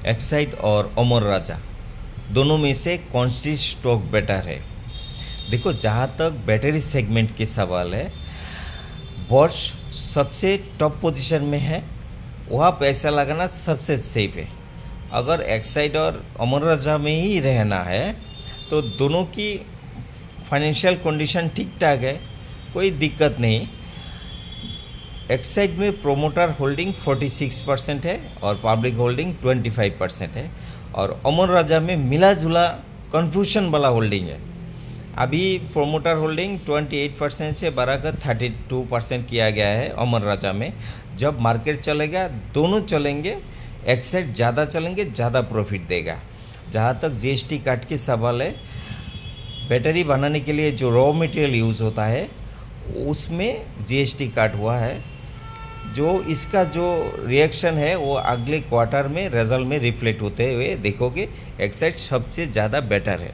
Exide और अमर राजा दोनों में से कौन सी स्टॉक बेटर है? देखो, जहाँ तक बैटरी सेगमेंट के सवाल है, बॉश सबसे टॉप पोजीशन में है, वहाँ पैसा लगाना सबसे सेफ है। अगर एक्साइड और अमर राजा में ही रहना है तो दोनों की फाइनेंशियल कंडीशन ठीक ठाक है, कोई दिक्कत नहीं। एक्साइड में प्रोमोटर होल्डिंग 46% है और पब्लिक होल्डिंग 25% है, और अमर राजा में मिला जुला कन्फ्यूजन वाला होल्डिंग है। अभी प्रोमोटर होल्डिंग 28% से बढ़ाकर 32% किया गया है अमर राजा में। जब मार्केट चलेगा दोनों चलेंगे, एक्साइड ज़्यादा चलेंगे, ज़्यादा प्रॉफिट देगा। जहाँ तक जीएसटी काट के सवाल है, बैटरी बनाने के लिए जो रॉ मटेरियल यूज़ होता है उसमें जीएसटी काट हुआ है। जो इसका जो रिएक्शन है वो अगले क्वार्टर में रिजल्ट में रिफ्लेक्ट होते हुए देखोगे एक्साइड सबसे ज़्यादा बेटर है।